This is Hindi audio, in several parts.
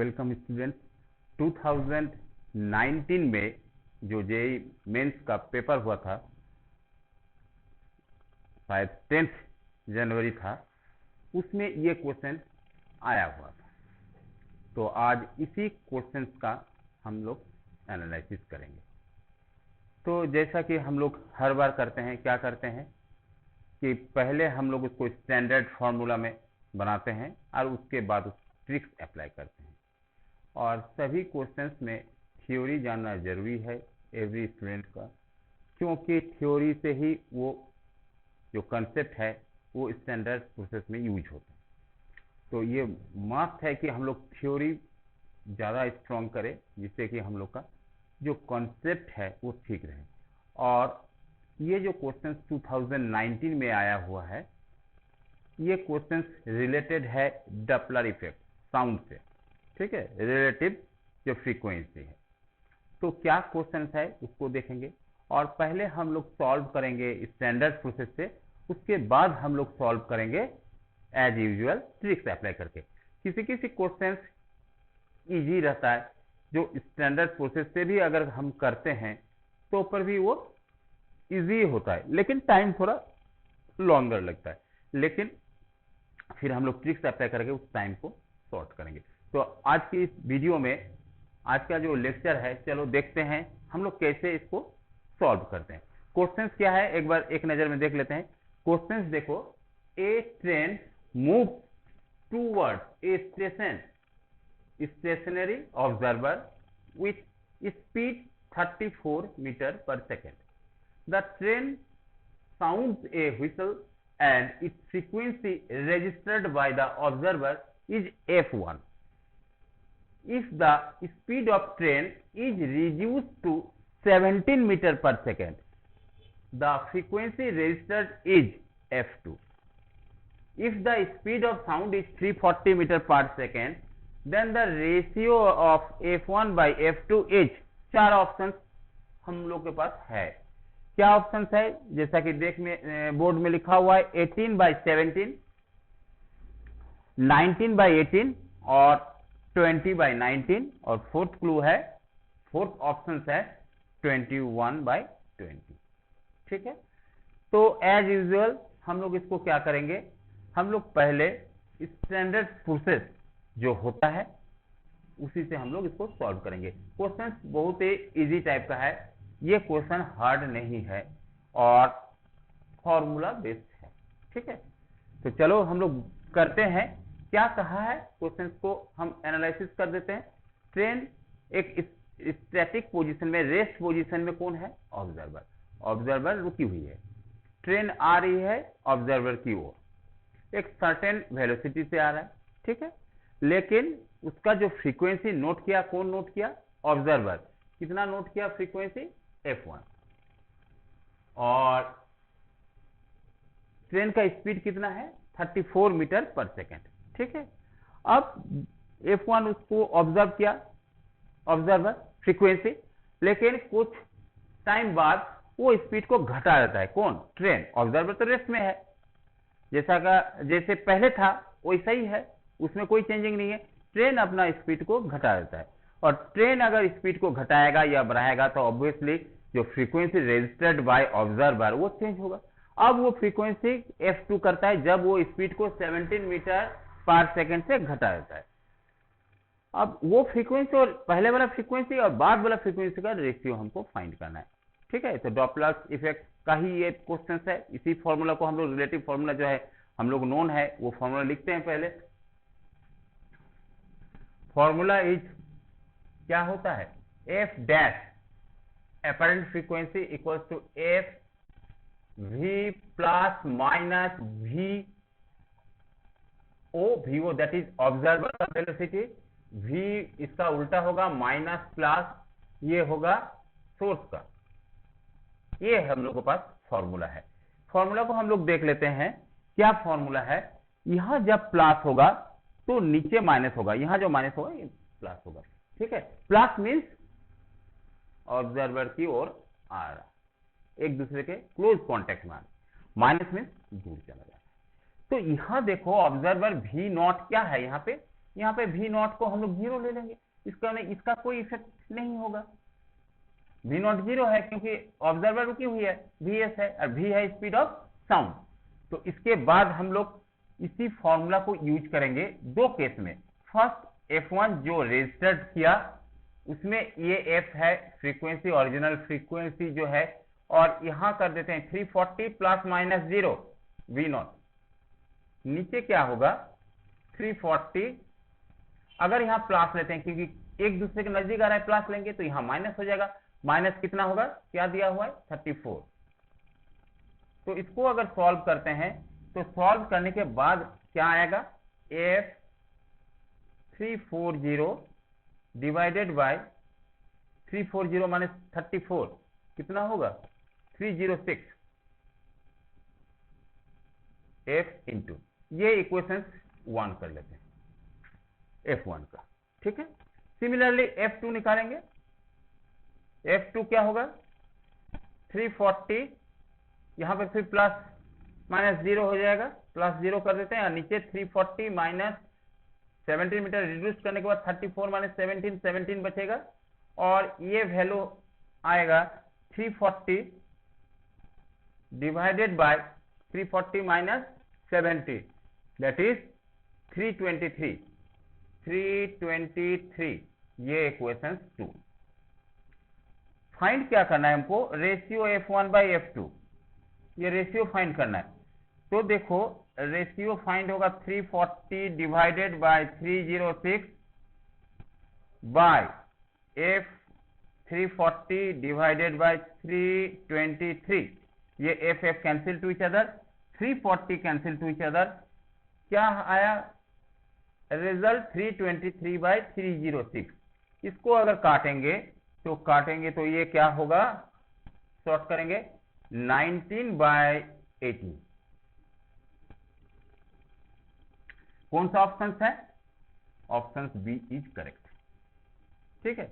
Welcome students. 2019 में जो जेईई मेंस का पेपर हुआ था, शायद 10 जनवरी था, उसमें ये क्वेश्चन आया हुआ था। तो आज इसी क्वेश्चन का हम लोग एनालिसिस करेंगे। तो जैसा कि हम लोग हर बार करते हैं, क्या करते हैं कि पहले हम लोग उसको स्टैंडर्ड फॉर्मूला में बनाते हैं और उसके बाद उस ट्रिक्स अप्लाई करते हैं। और सभी क्वेश्चंस में थ्योरी जानना जरूरी है एवरी स्टूडेंट का, क्योंकि थ्योरी से ही वो जो कंसेप्ट है वो स्टैंडर्ड प्रोसेस में यूज होता है। तो ये मस्ट है कि हम लोग थ्योरी ज़्यादा स्ट्रॉन्ग करें, जिससे कि हम लोग का जो कॉन्सेप्ट है वो ठीक रहे। और ये जो क्वेश्चन 2019 में आया हुआ है, ये क्वेश्चन रिलेटेड है डपलर इफेक्ट साउंड से, ठीक है, रिलेटिव जो फ्रीक्वेंसी है। तो क्या क्वेश्चन है उसको देखेंगे और पहले हम लोग सॉल्व करेंगे स्टैंडर्ड प्रोसेस से, उसके बाद हम लोग सॉल्व करेंगे एज यूजुअल ट्रिक्स अप्लाई करके। किसी किसी क्वेश्चन इजी रहता है जो स्टैंडर्ड प्रोसेस से भी अगर हम करते हैं तो पर भी वो इजी होता है, लेकिन टाइम थोड़ा लॉन्गर लगता है। लेकिन फिर हम लोग ट्रिक्स अप्लाई करके उस टाइम को शॉर्ट करेंगे। तो आज की इस वीडियो में आज का जो लेक्चर है, चलो देखते हैं हम लोग कैसे इसको सॉल्व करते हैं। क्वेश्चंस क्या है एक बार एक नजर में देख लेते हैं। क्वेश्चंस देखो, a train move towards a stationary observer with speed 34 metre per second. The train sounds a whistle and its frequency registered by the observer is f1. If the speed of train is reduced to 17 meter per second, the frequency registered is f2. If the speed of sound is 340 meter per second, then the ratio of f1 by f2 is, चार ऑप्शन हम लोग के पास है। क्या ऑप्शन है? जैसा कि देख में बोर्ड में लिखा हुआ है 18/17, 19/18 और 20/19। और फोर्थ क्लू है, फोर्थ ऑप्शन है 21/20। ठीक है, तो एज यूजुअल हम लोग इसको क्या करेंगे, हम लोग पहले स्टैंडर्ड प्रोसेस जो होता है उसी से हम लोग इसको सॉल्व करेंगे। क्वेश्चन बहुत ही इजी टाइप का है, ये क्वेश्चन हार्ड नहीं है और फॉर्मूला बेस्ड है। ठीक है, तो चलो हम लोग करते हैं। क्या कहा है क्वेश्चन को हम एनालिसिस कर देते हैं। ट्रेन एक स्टैटिक पोजीशन में, रेस्ट पोजीशन में कौन है? ऑब्जर्वर। ऑब्जर्वर रुकी हुई है, ट्रेन आ रही है ऑब्जर्वर की ओर, एक सर्टेन वेलोसिटी से आ रहा है। ठीक है, लेकिन उसका जो फ्रीक्वेंसी नोट किया, कौन नोट किया? ऑब्जर्वर। कितना नोट किया फ्रीक्वेंसी? f1। और ट्रेन का स्पीड कितना है? 34 मीटर पर सेकेंड। ठीक है, अब f1 उसको ऑब्जर्व किया, ऑब्जर्वर फ्रीक्वेंसी, लेकिन कुछ टाइम बाद वो स्पीड को घटा देता है। कौन? ट्रेन। ऑब्जर्वर तो रेस्ट में है, जैसे पहले था वैसा ही है, उसमें कोई चेंजिंग नहीं है। ट्रेन अपना स्पीड को घटा देता है, और ट्रेन अगर स्पीड को घटाएगा या बढ़ाएगा तो ऑब्वियसली जो फ्रीक्वेंसी रजिस्टर्ड बाय ऑब्जर्वर वो चेंज होगा। अब वो फ्रीक्वेंसी f2 करता है जब वो स्पीड को 17 मीटर पर सेकेंड से घटा देता है। अब वो फ्रीक्वेंसी और पहले वाला फ्रीक्वेंसी और बाद वाला फ्रीक्वेंसी का रेशियो हमको फाइंड करना है। ठीक है, तो डॉपलर इफेक्ट का ही ये क्वेश्चन है। इसी फॉर्मूला को हम लोग, रिलेटिव फॉर्मूला जो है हम लोग नोन है, वो फॉर्मूला लिखते हैं। पहले फॉर्मूला इज क्या होता है? F dash apparent frequency equals to f v plus minus v o that is observer का velocity, v इसका उल्टा होगा माइनस प्लस, ये होगा सोर्स का। ये हम लोग के पास फॉर्मूला है। फॉर्मूला को हम लोग देख लेते हैं। क्या फॉर्मूला है? यहां जब प्लस होगा तो नीचे माइनस होगा, यहां जो माइनस होगा ये प्लस होगा। ठीक है, प्लस मीन्स ऑब्जर्वर की ओर आ रहा, एक दूसरे के क्लोज कांटेक्ट में, माइनस मीन्स दूर चला जाए। तो यहां देखो ऑब्जर्वर v नॉट क्या है, यहाँ पे यहाँ पे वी नॉट को हम लोग 0 ले लेंगे, इसका कोई इफेक्ट नहीं होगा। वी नॉट 0 है क्योंकि ऑब्जर्वर रुकी हुई है, वीएस है और वी है स्पीड ऑफ साउंड। तो इसके बाद हम लोग इसी फॉर्मूला को यूज करेंगे दो केस में। फर्स्ट F1 जो रजिस्टर्ड किया उसमें ये F है फ्रीक्वेंसी, ओरिजिनल फ्रीक्वेंसी जो है, और यहां कर देते हैं 340 प्लस माइनस 0 वी नॉट। नीचे क्या होगा 340, अगर यहां प्लस लेते हैं क्योंकि एक दूसरे के नजदीक आ रहा है, प्लस लेंगे तो यहां माइनस हो जाएगा। माइनस कितना होगा, क्या दिया हुआ है 34। तो इसको अगर सॉल्व करते हैं तो सॉल्व करने के बाद क्या आएगा, F 340 डिवाइडेड बाय 340 माइनस 34 कितना होगा 306 F इंटू, ये इक्वेशन 1 कर लेते हैं F1 का, ठीक है। सिमिलरली F2 निकालेंगे। F2 क्या होगा 340, यहां पर फिर प्लस माइनस 0 हो जाएगा, प्लस 0 कर देते हैं, और नीचे 340 माइनस 17 मीटर रिड्यूस करने के बाद 34 माइनस 17 बचेगा, और ये वैल्यू आएगा 340 divided bye 340 minus 70 that is 323, ये इक्वेशन 2। फाइंड क्या करना है हमको, रेशियो F1 बाई F2, ये रेशियो फाइंड करना है। तो देखो रेशियो फाइंड होगा 340 divided by 306 by F 340 divided by 323, ये F cancel to each other, 340 cancel to each other, क्या आया रिजल्ट 323 बाय 306। इसको अगर काटेंगे तो ये क्या होगा, शॉर्ट करेंगे 19 बाय 18। कौन सा ऑप्शन है, ऑप्शन बी इज करेक्ट, ठीक है।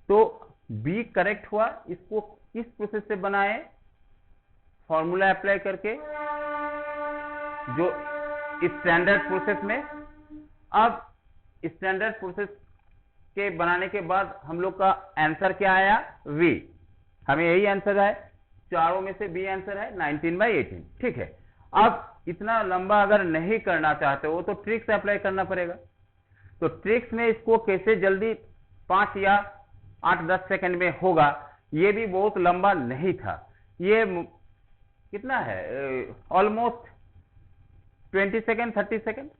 तो बी करेक्ट हुआ। इसको किस प्रोसेस से बनाए, फॉर्मूला अप्लाई करके, जो स्टैंडर्ड प्रोसेस में। अब स्टैंडर्ड प्रोसेस के बनाने के बाद हम लोग का आंसर क्या आया, वी, हमें यही आंसर है, चारों में से बी आंसर है 19 बाई 18, ठीक है। अब इतना लंबा अगर नहीं करना चाहते हो तो ट्रिक्स अप्लाई करना पड़ेगा। तो ट्रिक्स में इसको कैसे जल्दी 5 या 8-10 सेकंड में होगा, ये भी बहुत लंबा नहीं था, ये कितना है ऑलमोस्ट 20 सेकंड 30 सेकंड,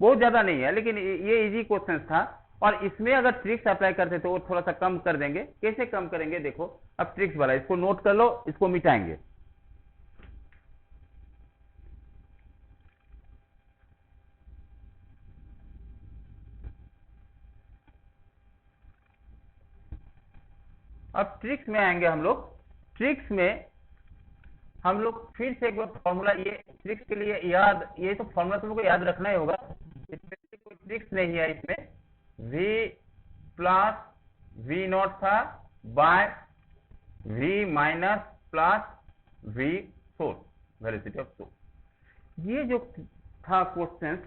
बहुत ज्यादा नहीं है, लेकिन ये इजी क्वेश्चन था। और इसमें अगर ट्रिक्स अप्लाई करते तो वो थोड़ा सा कम कर देंगे। कैसे कम करेंगे, देखो अब ट्रिक्स वाला, इसको नोट कर लो, इसको मिटाएंगे। अब ट्रिक्स में आएंगे हम लोग। ट्रिक्स में हम लोग फिर से एक बार फॉर्मूला, ये ट्रिक्स के लिए याद, ये तो फॉर्मूला तुमको याद रखना ही होगा, इसमें कोई ट्रिक्स नहीं है। इसमें v प्लस वी नॉट था by v minus plus v source, velocity of source, ये जो था क्वेश्चन।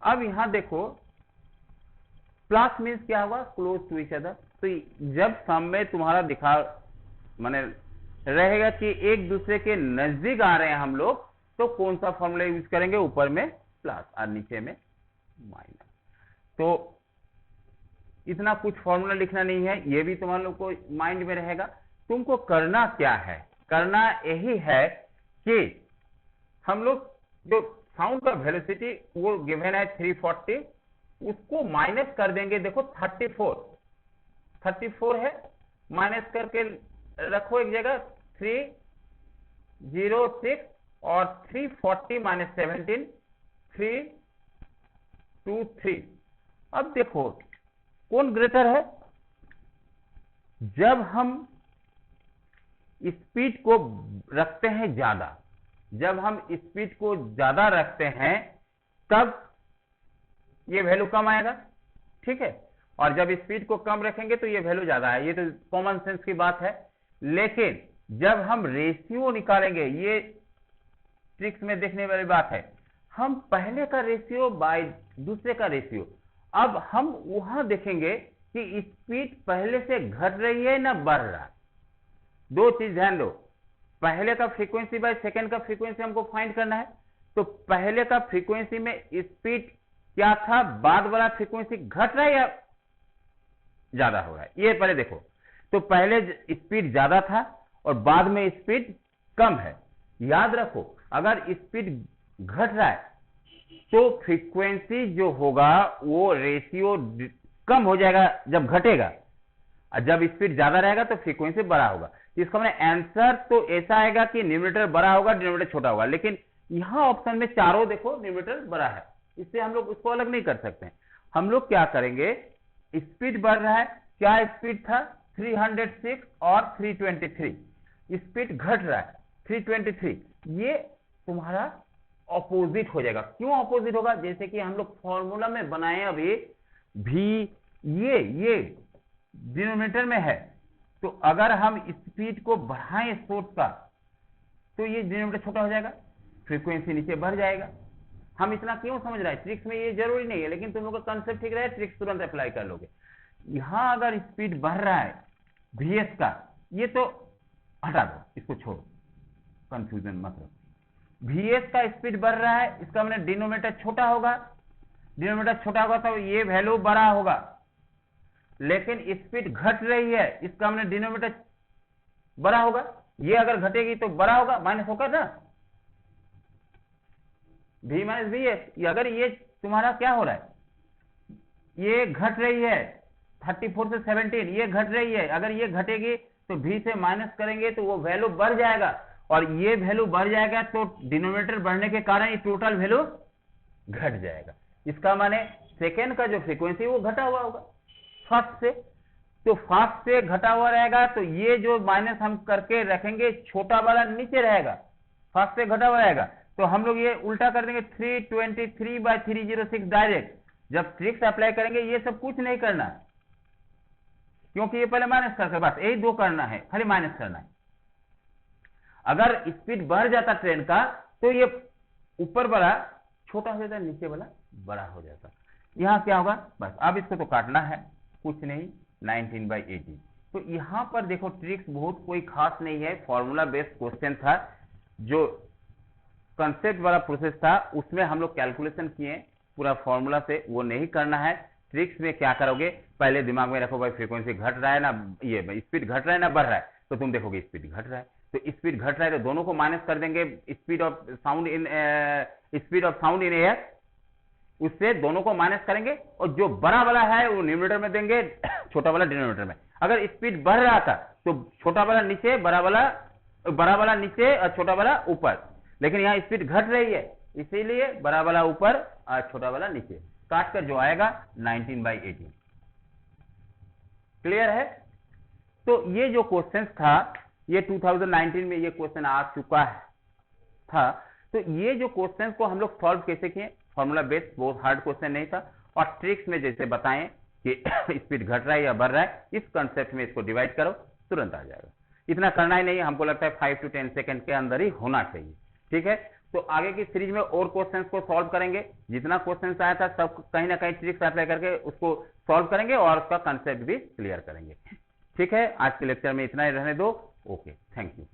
अब यहां देखो प्लस मीन्स क्या होगा, क्लोज टू ईच अदर। तो जब सम में तुम्हारा दिखा माने रहेगा कि एक दूसरे के नजदीक आ रहे हैं हम लोग, तो कौन सा फॉर्मूला यूज करेंगे, ऊपर में प्लस और नीचे में माइनस। तो इतना कुछ फॉर्मूला लिखना नहीं है, ये भी तुम्हारे लोग को माइंड में रहेगा। तुमको करना क्या है, करना यही है कि हम लोग जो साउंड का वेलोसिटी वो गिवन है 340, उसको माइनस कर देंगे। देखो 34 है, माइनस करके रखो एक जगह 306 और 340 माइनस 17 323। अब देखो कौन ग्रेटर है, जब हम स्पीड को रखते हैं ज्यादा, जब हम स्पीड को ज्यादा रखते हैं तब ये वैल्यू कम आएगा, ठीक है। और जब स्पीड को कम रखेंगे तो ये वैल्यू ज्यादा है, ये तो कॉमन सेंस की बात है। लेकिन जब हम रेशियो निकालेंगे, ये ट्रिक्स में देखने वाली बात है, हम पहले का रेशियो बाय दूसरे का रेशियो, अब हम वहां देखेंगे कि स्पीड पहले से घट रही है ना बढ़ रहा है। दो चीज ध्यान दो, पहले का फ्रीक्वेंसी बाय सेकंड का फ्रीक्वेंसी हमको फाइंड करना है। तो पहले का फ्रीक्वेंसी में स्पीड क्या था, बाद वाला फ्रीक्वेंसी घट रहा है या ज्यादा हो रहा है, ये पहले देखो। तो पहले स्पीड ज्यादा था और बाद में स्पीड कम है। याद रखो, अगर स्पीड घट रहा है तो फ्रीक्वेंसी जो होगा वो रेशियो कम हो जाएगा जब घटेगा, और जब स्पीड ज्यादा रहेगा तो फ्रीक्वेंसी बड़ा होगा। इसका मतलब आंसर तो ऐसा आएगा कि न्यूमरेटर बड़ा होगा डिनोमिनेटर छोटा होगा, लेकिन यहां ऑप्शन में चारों देखो न्यूमरेटर बड़ा है, इससे हम लोग उसको अलग नहीं कर सकते हैं। हम लोग क्या करेंगे, स्पीड बढ़ रहा है, क्या स्पीड था 306 और 323, स्पीड घट रहा है 323, ये तुम्हारा ऑपोजिट हो जाएगा। क्यों ऑपोजिट होगा, जैसे कि हम लोग फॉर्मूला में बनाए अभी भी, ये डिनोमिनेटर में है, तो अगर हम स्पीड को बढ़ाएं सोर्स का तो ये डिनोमिनेटर छोटा हो जाएगा, फ्रीक्वेंसी नीचे बढ़ जाएगा। हम इतना क्यों समझ रहे हैं, ट्रिक्स में ये जरूरी नहीं है, लेकिन तुम लोग का कंसेप्ट ठीक रहे, ट्रिक्स तुरंत अप्लाई कर लोगे। यहां अगर स्पीड बढ़ रहा है VS का, ये तो हटा दो, इसको छोड़ो, कंफ्यूजन मत रखो। VS का स्पीड बढ़ रहा है, इसका मतलब डिनोमिनेटर छोटा होगा, डिनोमिनेटर छोटा होगा तो ये वैल्यू बड़ा होगा। लेकिन स्पीड घट रही है, इसका मतलब डिनोमिनेटर बड़ा होगा, ये अगर घटेगी तो बड़ा होगा, माइनस होगा ना, V माइनस VS। अगर ये तुम्हारा क्या हो रहा है, ये घट रही है 34 से 17, ये घट रही है, अगर ये घटेगी तो V से माइनस करेंगे तो वो वैल्यू बढ़ जाएगा, और ये वैल्यू बढ़ जाएगा तो डिनोमिनेटर बढ़ने के कारण ये टोटल वैल्यू घट जाएगा। इसका माने सेकेंड का जो फ्रीक्वेंसी वो घटा हुआ होगा फर्स्ट से, तो फर्स्ट से घटा हुआ रहेगा, तो ये जो माइनस हम करके रखेंगे छोटा वाला नीचे रहेगा, फर्स्ट से घटा हुआ रहेगा, तो हम लोग ये उल्टा कर देंगे 323/306 डायरेक्ट। जब ट्रिक्स अप्लाई करेंगे ये सब कुछ नहीं करना, क्योंकि ये पहले माइनस करके बस यही दो करना है, खाली माइनस करना है। अगर स्पीड बढ़ जाता ट्रेन का तो ये ऊपर वाला छोटा हो जाता, नीचे वाला बड़ा हो जाता। यहां क्या होगा, बस अब इसको तो काटना है, कुछ नहीं, 19/80। तो यहां पर देखो ट्रिक्स बहुत कोई खास नहीं है, फॉर्मूला बेस्ड क्वेश्चन था, जो कंसेप्ट वाला प्रोसेस था उसमें हम लोग कैलकुलेशन किए पूरा फॉर्मूला से, वो नहीं करना है। ट्रिक्स में क्या करोगे, पहले दिमाग में रखो भाई फ्रीक्वेंसी घट रहा है ना, ये स्पीड घट रहा है ना बढ़ रहा है, तो तुम देखोगे स्पीड घट रहा है, तो स्पीड घट रहा है तो दोनों को माइनस कर देंगे, speed of sound in air, उससे दोनों को माइनस करेंगे, और जो बड़ा वाला है वो न्यूमरेटर में देंगे, छोटा वाला डिनोमिनेटर में। अगर स्पीड बढ़ रहा था तो छोटा वाला नीचे, बड़ा वाला नीचे और छोटा वाला ऊपर, लेकिन यहाँ स्पीड घट रही है इसीलिए बड़ा वाला ऊपर और छोटा वाला नीचे, काट कर जो आएगा 19/80। क्लियर है। तो ये जो क्वेश्चन था ये 2019 में ये क्वेश्चन आ चुका था। तो ये जो क्वेश्चन को हम लोग सॉल्व कैसे किए, फॉर्मूला बेस्ड, बहुत हार्ड क्वेश्चन नहीं था, और ट्रिक्स में जैसे बताएं कि स्पीड घट रहा है या बढ़ रहा है, इस कंसेप्ट में इसको डिवाइड करो, तुरंत आ जाएगा। इतना करना ही नहीं है, हमको लगता है 5 to 10 सेकंड के अंदर ही होना चाहिए। ठीक है, तो आगे की सीरीज में और क्वेश्चंस को सॉल्व करेंगे, जितना क्वेश्चंस आया था सब कहीं ना कहीं ट्रिक्स अप्लाई करके उसको सॉल्व करेंगे और उसका कंसेप्ट भी क्लियर करेंगे। ठीक है, आज के लेक्चर में इतना ही रहने दो। Okay, thank you.